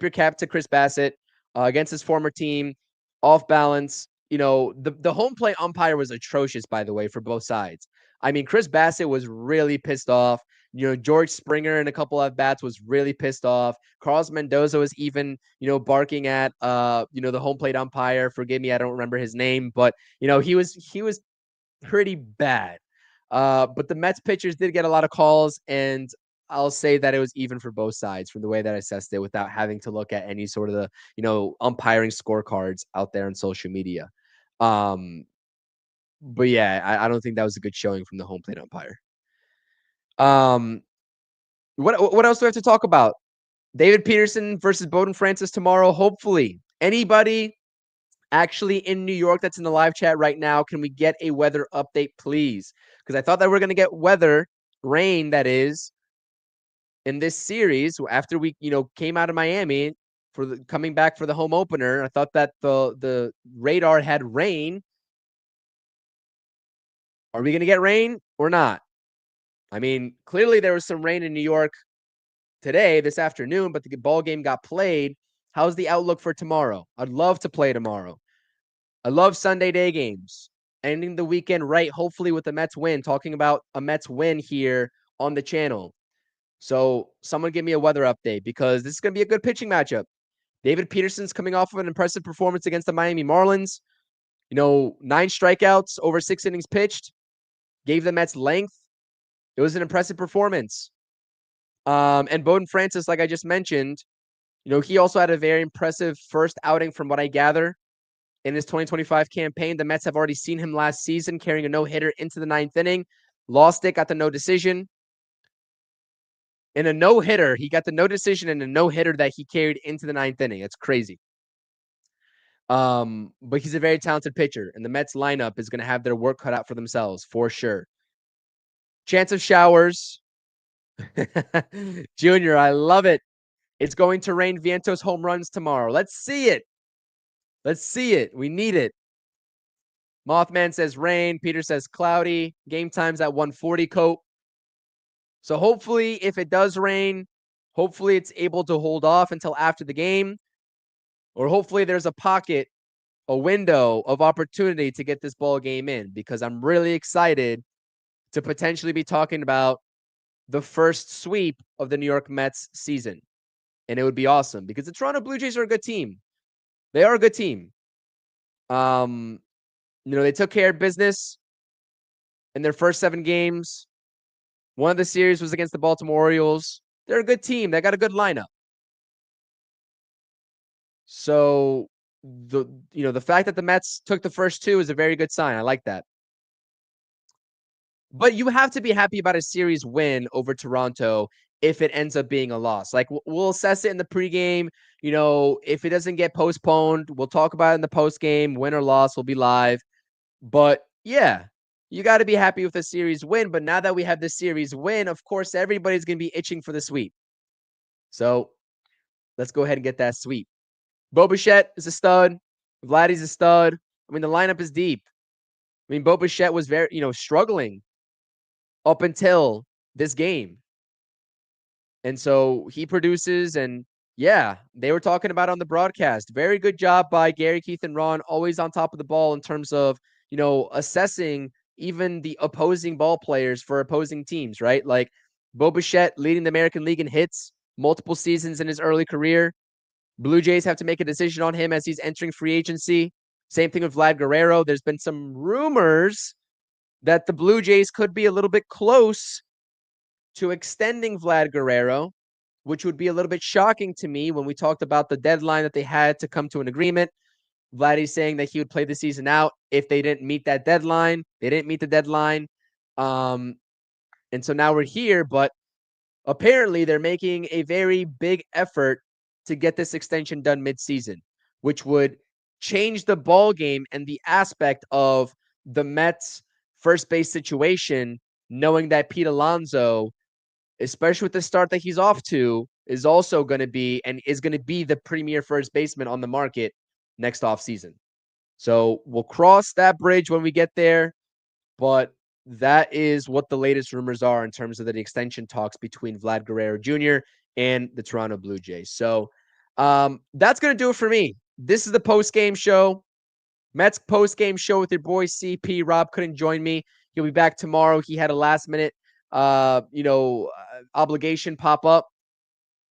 your cap to Chris Bassett against his former team, off balance. The home plate umpire was atrocious, by the way, for both sides. I mean, Chris Bassett was really pissed off. George Springer in a couple of bats was really pissed off. Carlos Mendoza was even, barking at, the home plate umpire. Forgive me, I don't remember his name, but he was pretty bad. But the Mets pitchers did get a lot of calls, and I'll say that it was even for both sides from the way that I assessed it without having to look at any sort of the, umpiring scorecards out there on social media. But yeah, I don't think that was a good showing from the home plate umpire. What else do we have to talk about? David Peterson versus Bowden Francis tomorrow. Hopefully, anybody actually in New York that's in the live chat right now, can we get a weather update, please? Because I thought that we're going to get rain, that is, in this series after we, came out of Miami for coming back for the home opener. I thought that the radar had rain. Are we going to get rain or not? I mean, clearly there was some rain in New York this afternoon, but the ball game got played. How's the outlook for tomorrow? I'd love to play tomorrow. I love Sunday day games. Ending the weekend right, hopefully with the Mets win. Talking about a Mets win here on the channel. So someone give me a weather update, because this is going to be a good pitching matchup. David Peterson's coming off of an impressive performance against the Miami Marlins. 9 strikeouts over 6 innings pitched. Gave the Mets length. It was an impressive performance. And Bowden Francis, like I just mentioned, he also had a very impressive first outing from what I gather in his 2025 campaign. The Mets have already seen him last season carrying a no-hitter into the 9th inning. Lost it, got the no decision. In a no-hitter, he got the no decision in a no-hitter that he carried into the 9th inning. It's crazy. But he's a very talented pitcher, and the Mets lineup is going to have their work cut out for themselves, for sure. Chance of showers. Junior, I love it. It's going to rain Vientos home runs tomorrow. Let's see it. Let's see it. We need it. Mothman says rain. Peter says cloudy. Game time's at 1:40, Cope. So hopefully, if it does rain, hopefully it's able to hold off until after the game. or hopefully there's a window of opportunity to get this ball game in, because I'm really excited to potentially be talking about the first sweep of the New York Mets season. And it would be awesome because the Toronto Blue Jays are a good team. They are a good team. They took care of business in their first 7 games. One of the series was against the Baltimore Orioles. They're a good team. They got a good lineup. So the fact that the Mets took the first 2 is a very good sign. I like that. But you have to be happy about a series win over Toronto if it ends up being a loss. Like, we'll assess it in the pregame. If it doesn't get postponed, we'll talk about it in the postgame. Win or loss, we'll be live. But yeah, you got to be happy with the series win. But now that we have the series win, of course, everybody's going to be itching for the sweep. So let's go ahead and get that sweep. Bo Bichette is a stud. Vladdy's a stud. I mean, the lineup is deep. I mean, Bo Bichette was very, struggling up until this game. And so he produces, and yeah, they were talking about on the broadcast. Very good job by Gary, Keith, and Ron, always on top of the ball in terms of, assessing even the opposing ball players for opposing teams, right? Like Bo Bichette leading the American League in hits multiple seasons in his early career. Blue Jays have to make a decision on him as he's entering free agency. Same thing with Vlad Guerrero. There's been some rumors that the Blue Jays could be a little bit close to extending Vlad Guerrero, which would be a little bit shocking to me when we talked about the deadline that they had to come to an agreement. Vladdy's saying that he would play the season out if they didn't meet that deadline. They didn't meet the deadline. And so now we're here, but apparently they're making a very big effort to get this extension done midseason, which would change the ball game and the aspect of the Mets first base situation, knowing that Pete Alonso, especially with the start that he's off to, is also going to be the premier first baseman on the market next offseason. So we'll cross that bridge when we get there, but that is what the latest rumors are in terms of the extension talks between Vlad Guerrero Jr. and the Toronto Blue Jays. So that's going to do it for me. This is the post-game show. Mets post-game show with your boy CP. Rob couldn't join me. He'll be back tomorrow. He had a last-minute obligation pop up.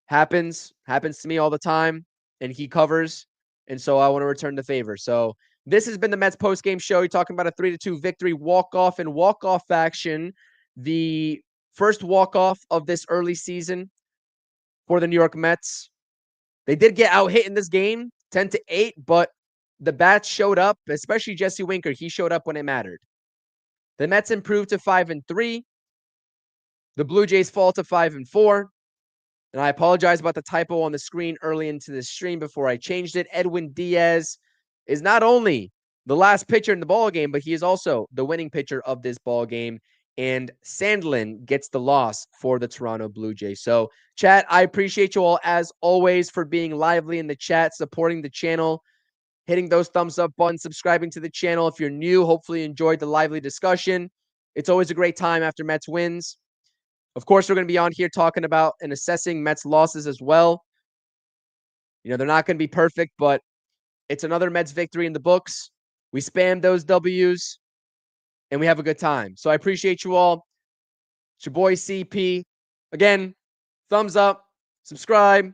Happens to me all the time, and he covers. And so I want to return the favor. So this has been the Mets post-game show. You're talking about a 3-2 victory, walk-off and walk-off action. The first walk-off of this early season for the New York Mets. They did get out-hit in this game, 10-8, but the bats showed up, especially Jesse Winker. He showed up when it mattered. The Mets improved to 5-3. The Blue Jays fall to 5-4. And I apologize about the typo on the screen early into the stream before I changed it. Edwin Diaz is not only the last pitcher in the ball game, but he is also the winning pitcher of this ball game. And Sandlin gets the loss for the Toronto Blue Jays. So, chat, I appreciate you all as always for being lively in the chat, supporting the channel, hitting those thumbs up buttons, subscribing to the channel. If you're new, hopefully you enjoyed the lively discussion. It's always a great time after Mets wins. Of course, we're going to be on here talking about and assessing Mets losses as well. They're not going to be perfect, but it's another Mets victory in the books. We spam those W's, and we have a good time. So I appreciate you all. It's your boy CP. Again, thumbs up, subscribe,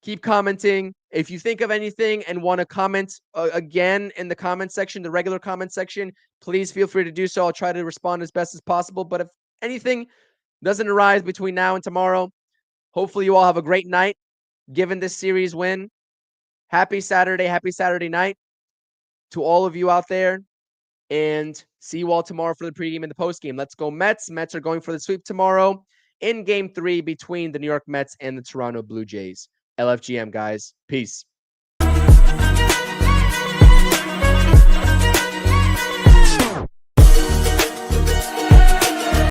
keep commenting. If you think of anything and want to comment again in the comment section, the regular comment section, please feel free to do so. I'll try to respond as best as possible. But if anything doesn't arise between now and tomorrow, hopefully you all have a great night given this series win. Happy Saturday night to all of you out there, and see you all tomorrow for the pregame and the postgame. Let's go Mets. Mets are going for the sweep tomorrow in Game 3 between the New York Mets and the Toronto Blue Jays. LFGM, guys. Peace.